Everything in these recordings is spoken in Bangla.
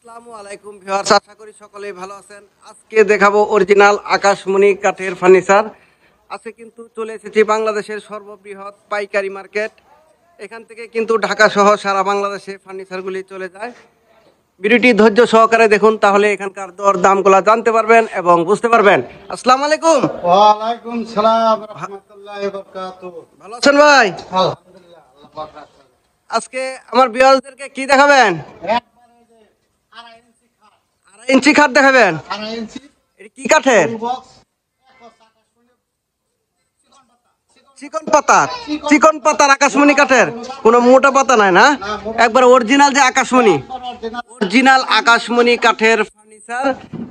আসসালামু আলাইকুম ভিউয়ার্স, আশা করি সকলেই ভালো আছেন। আজকে দেখাবো অরিজিনাল আকাশমণি কাঠের ফার্নিচার। আজকে কিন্তু চলে এসেছি বাংলাদেশের সর্ববৃহৎ পাইকারি মার্কেট। এখান থেকে কিন্তু ঢাকা সহ সারা বাংলাদেশে ফার্নিচারগুলি চলে যায়। ভিডিওটি ধৈর্য সহকারে দেখুন, তাহলে এখানকার দর দামগুলো জানতে পারবেন এবং বুঝতে পারবেন। আসসালামু আলাইকুম। ওয়ালাইকুম সালাম রাহমাতুল্লাহি ওয়া বারাকাতুহু। ভালো আছেন ভাই? আলহামদুলিল্লাহ, আল্লাহ পাক রাখছেন। আজকে আমার ভিউয়ার্সদেরকে কি দেখাবেন? একবারে যে 2.5 ইঞ্চি খাট, 2.5 ইঞ্চি খাট দেখাবেন। 2.5 ইঞ্চি এটা কি কাঠের? ফুল বক্স, একস আকাশমণি চিকন পাতা, চিকন পাতার, চিকন পাতার আকাশমণি কাঠের, কোনো মোটা পাতা নাই না, একবার অরিজিনাল যে আকাশমণি, অরিজিনাল আকাশমণি কাঠের ফার্নিচার।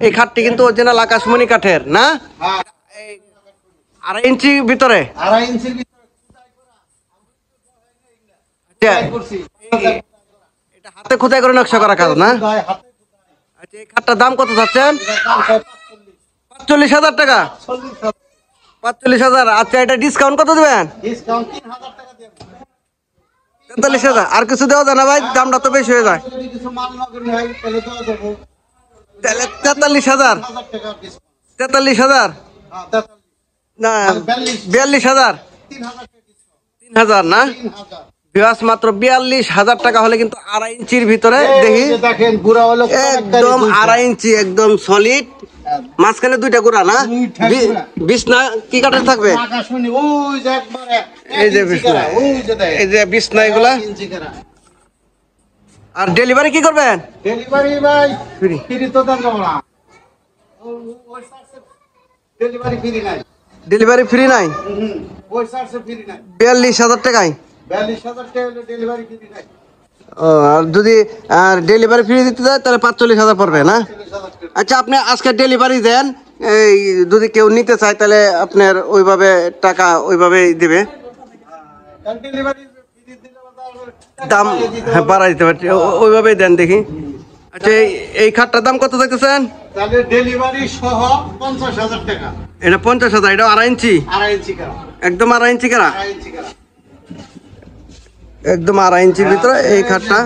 এই খাটটি কিন্তু অরিজিনাল আকাশমণি কাঠের না? হ্যাঁ, এই 2.5 ইঞ্চি ভিতরে। 2.5 ইঞ্চির ভিতরে খোদাই করা। আচ্ছা, খোদাই করছি। এটা হাতে খোদাই করে নকশা করা কাজ না? খোদাই হাতে খোদাই। আচ্ছা, এই খাটটার দাম কত চাচ্ছেন? এটার দাম 45,000 টাকা। 45,000। 45,000। আচ্ছা, এটা ডিসকাউন্ট কত দিবেন? ডিসকাউন্ট 3,000 টাকা দেব। 43,000। আর কিছু দেওয়া যায় না ভাই? দামটা তো বেশি হয়ে যায়। যদি কিছু মাল নগদ হয় তাহলে দেওয়া যাবে। তাহলে 43,000। 3,000 টাকা ডিসকাউন্ট। 43,000 হ্যাঁ, 43। না, 42,000। 3,000 টাকা ডিসকাউন্ট। 3,000 না? 3,000। ভিউয়ার্স, মাত্র 42,000 টাকা হলে কিন্তু 2.5 ইঞ্চির ভিতরে দেখি, এই যে দেখেন বুড়া হলো একদম 2.5 ইঞ্চি, একদম সলিড, মাঝখানে দুইটা গুড়া না? দুইটা গুড়া। বিছনা কি কাঠের থাকবে? আকাশমণি ওই যে একবারে এই যে 1 ইঞ্চি বিছনা, করা, ওই যে দেখেন। এই যে বিছনা এগুলা। 1 ইঞ্চি করা। আর ডেলিভারি কি করবেন? ডেলিভারি ভাই ফ্রি। ফ্রি তো দেন যাব না। ওই সার্সে ডেলিভারি ফ্রি নাই। ডেলিভারি ফ্রি নাই? ওই সার্সে ফ্রি নাই। 42,000 টাকায়। 42,000 টাকা হলো ডেলিভারি ফ্রি নাই। ও, আর যদি ডেলিভারি ফ্রি দিতে যায় তাহলে 45,000 পড়বে না? 40,000 টাকা। আচ্ছা, আপনি আজকে ডেলিভারি দেন, এই যদি কেউ নিতে চায় তাহলে আপনার ওইভাবে টাকা ওইভাবেই দিবে, কারণ ডেলিভারি ফ্রি দিলে দাম হ্যাঁ বাড়াই দিতে পারছি, ওইভাবেই দেন দেখি। আচ্ছা, এই খাটটার দাম কত চাইতেছেন? তাহলে ডেলিভারি সহ 50,000 টাকা। এটা 50,000। এটা 2.5 ইঞ্চি, 2.5 ইঞ্চি করা। একদম 2.5 ইঞ্চি করা, 2.5 ইঞ্চি করা। একদম 2.5 ইঞ্চির ভিতরে এই খাটটা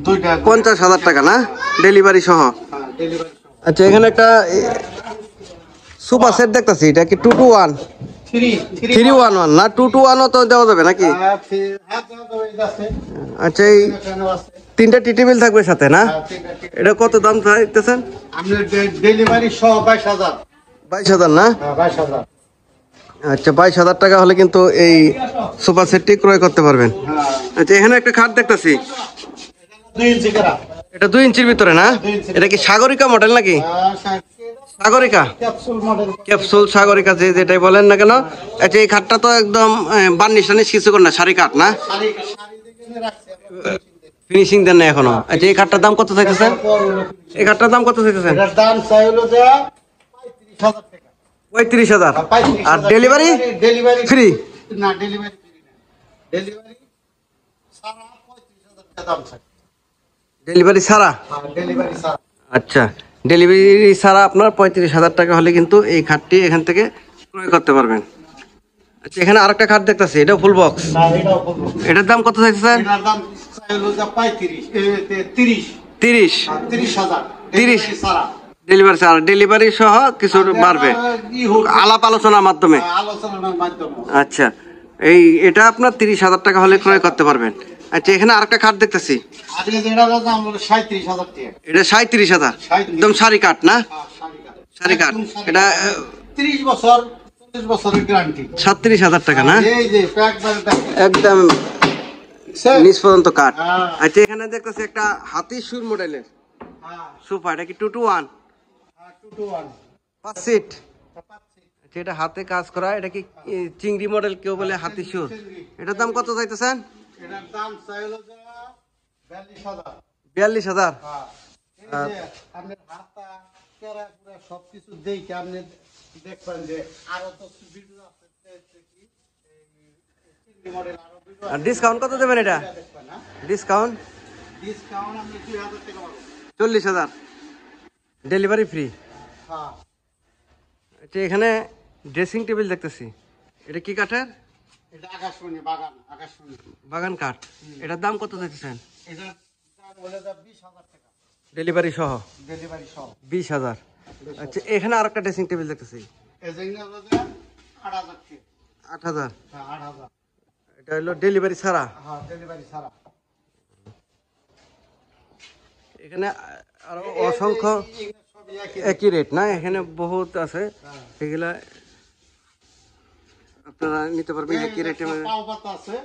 দুইটা 50,000 টাকা না, ডেলিভারি সহ। ডেলিভারি সহ। আচ্ছা, এখানে একটা সোফা সেট দেখতেছি, এটা কি 2 to 1? 3-1-1 না, 2 to 1 ও তো দেওয়া যাবে নাকি? হ্যাঁ, দাও দাও এই আছে। আচ্ছা, এই এখানে আছে। 3টা টি টেবিল থাকবে সাথে না? হ্যাঁ, ঠিক আছে। এটা কত দাম চাইতেছেন? আপনার ডেলিভারি সহ 22,000। 22,000 না? হ্যাঁ, 22,000। আচ্ছা, 22,000 টাকা হলে কিন্তু এই সোফা সেটটি ক্রয় করতে পারবেন। হ্যাঁ, আচ্ছা, এখানে একটা খাট দেখতেছি, 2 ইঞ্চি করা। এটা 2 ইঞ্চির ভিতরে না? 2 ইঞ্চি। এটা কি সাগরিকা মডেল নাকি? Sagarika capsule model. Capsule Sagarika, যেটাই বলেন না কেন। আচ্ছা, এই খাটটা তো একদম বার্নিশ টার্নিশ কিছু করে না, সারি কাঠ না? শাড়ি দেখে রাখছে। ফিনিশিং দেন না এখনো। আচ্ছা, এই খাটটার দাম কত চাইতেছেন? এই খাটটার দাম কত চাইতেছেন? এটার দাম চাই হলো যে 35,000 টাকা। 35,000। 35,000 আর ডেলিভারি ডেলিভারি ফ্রি? না, ডেলিভারি ফ্রি না। ডেলিভারি সারা 35,000 টাকা দাম চাই। ডেলিভারি ছাড়া? হ্যাঁ, ডেলিভারি সারা। আচ্ছা, ডেলিভারি ছাড়া আপনার 35,000 টাকা হলে কিন্তু এই খাটটি এখান থেকে ক্রয় করতে পারবেন। আচ্ছা, এখানে আরেকটা খাট দেখতেছি, এটাও ফুল বক্স। না, এটাও বলবো। এটার দাম কত চাইতেছেন? এটার দাম চাই হলো যে 35 30 30। 30,000। 30 ডেলিভারি সারা। ডেলিভারি ছাড়া, ডেলিভারি সহ কিছু বাড়বে ই হোক, আলাপ আলোচনার মাধ্যমে। আলোচনার মাধ্যমে। আচ্ছা, এটা আপনার 30,000 টাকা হলে ক্রয় করতে পারবেন। আচ্ছা, এখানে আরেকটা খাট দেখতেছি, আগে যেটার দাম হলো 37,000 টাকা। এটা 37,000, একদম সারি কাঠ না? সারি কাঠ। এটা 30 বছর 40 বছরের গ্যারান্টি। 37,000 টাকা না? এই যে একবারে দেখেন। একদম স্যার, নিচ পর্যন্ত কাঠ। হ্যাঁ। আচ্ছা, এখানে দেখতেছি একটা হাতির সুর মডেলের হ্যাঁ, সোফা, এটা কি 2 to 1? 2 to 1। 5 সিট। পাচ্ছি। আচ্ছা, এটা হাতে কাজ করা, এটা কি চিংড়ি মডেল, কেউ বলে হাতি সুর। এটার দাম কত চাইতেছেন? এটার দাম চাই হলো যে 42,000। 42,000। হ্যাঁ, এই যে আপনার হাতা কেরা পুরা সবকিছু দেখে আপনি দেখবেন যে আরো তো ভিডিও আছে কি এই মডেল আরো ভিডিও আর ডিসকাউন্ট কত দেবেন এটা? দেখবেন না। ডিসকাউন্ট ডিসকাউন্ট আপনি 2,000 টাকা পাবেন। 40,000, ডেলিভারি ফ্রি। হ্যাঁ, আচ্ছা, এখানে ড্রেসিং টেবিল দেখতেছি, এটা কি কাঠের? এটা আকাশমণি বাগান, আকাশমণি বাগান কাঠ। এটার দাম কত চাইতেছেন? এটার দাম হলো যে 20,000 টাকা। ডেলিভারি সহ ডেলিভারি সহ 20,000। আচ্ছা, এখানে আর একটা ড্রেসিং টেবিল দেখতেছি এজেন্ট 8,000 টাকা। 8,000। হ্যাঁ 8,000। এটা হলো ডেলিভারি ছাড়া। হ্যাঁ ডেলিভারি ছাড়া। এখানে আরো অসংখ্য একই রেট না, এখানে বহুত আছে, এগুলা আপনারা নিতে পারবেন একই রেটে। পাও পাতা আছে,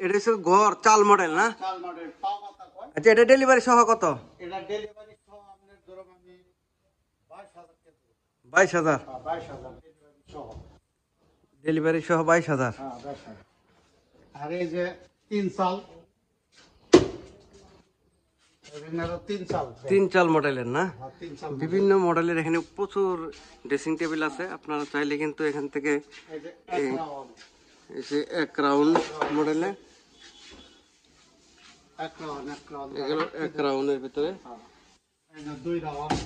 এটা হচ্ছে ঘর চাল মডেল না? চাল মডেল পাও পাতা কয়। আচ্ছা, এটা ডেলিভারি সহ কত? এটা ডেলিভারি সহ আপনার ধরুন আমি 22,000 টাকা দেব। 22,000। হ্যাঁ 22,000 ডেলিভারি সহ। ডেলিভারি সহ 22,000। হ্যাঁ 22,000। আর এই যে 3 চাল, এখানে 3 চাল। 3 চাল মডেলের না? হ্যাঁ 3 চাল। বিভিন্ন মডেলের এখানে প্রচুর ড্রেসিং টেবিল আছে, আপনারা চাইলে কিন্তু এখান থেকে এই যে এক রাউন্ড, এই যে 1 রাউন্ড মডেলে, এক রাউন্ড। এগুলো 1 রাউন্ডের ভিতরে। হ্যাঁ এই যে 2 রাউন্ড।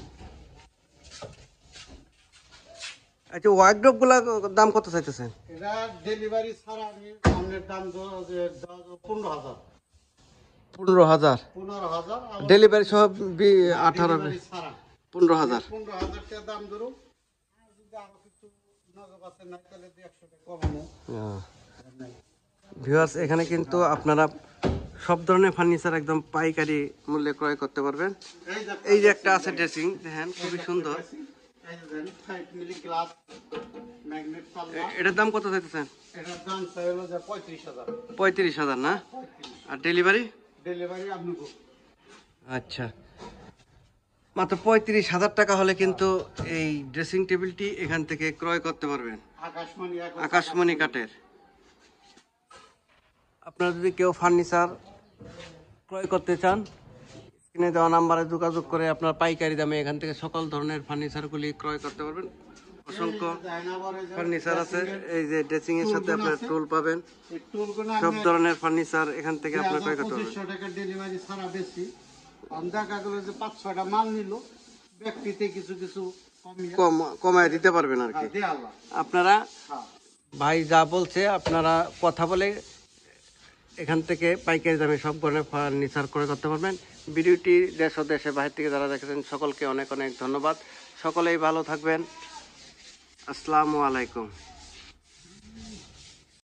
আচ্ছা, ওয়ার্ডরোব গুলা দাম কত চাইতেছেন? এটা ডেলিভারি ছাড়া আমি আপনার দাম 15,000। 15,000। 15,000 ডেলিভারি সহ 18 ডেলিভারি ছাড়া 15,000। 15,000 টাকা দাম ধরুন। আর যদি আরো কিছু নজর আছে না তাহলে 100 টাকা কমানো। ভিউয়ার্স, এখানে কিন্তু আপনারা সব ধরনের ফার্নিচার একদম পাইকারি মূল্যে ক্রয় করতে পারবেন। এই যে একটা আছে ড্রেসিং, দেখেন খুবই সুন্দর। এই যে 5 মিলি গ্লাস ম্যাগনেট পাল্লা। এটার দাম কত চাইতেছেন? এটার দাম চাই হলো যে 35,000। 35,000 না? আর ডেলিভারি? ডেলিভারি আপনি আচ্ছা, মাত্র 35,000 টাকা হলে কিন্তু এই ড্রেসিং টেবিলটি এখান থেকে ক্রয় করতে পারবেন, আকাশমণি কাঠের। আপনারা যদি কেউ ফার্নিচার ক্রয় করতে চান, স্ক্রিনে দেওয়া নাম্বারে যোগাযোগ করে আপনার পাইকারি দামে এখান থেকে সকল ধরনের ফার্নিচারগুলি ক্রয় করতে পারবেন। অসংখ্য ফার্নিচার আছে, এই যে ড্রেসিং এর সাথে আপনার টুল পাবেন, সব ধরনের ফার্নিচার এখান থেকে আপনার ক্রয় করতে পারবেন। 2500 টাকা ডেলিভারি ছাড়া বেশি। দেখা গেল যে 5-6টা মাল নিল, ব্যক্তিতে কিছু কিছু কমায় দিতে পারবেন আর কি। আপনারা ভাই যা বলছে, আপনারা কথা বলে এখান থেকে পাইকারি দামে সব ধরনের ফার্নিচার ক্রয় করতে পারবেন। ভিডিওটি দেশ ও দেশের বাইরে থেকে যারা দেখেছেন সকলকে অনেক অনেক ধন্যবাদ। সকলেই ভালো থাকবেন। আসসালামু আলাইকুম।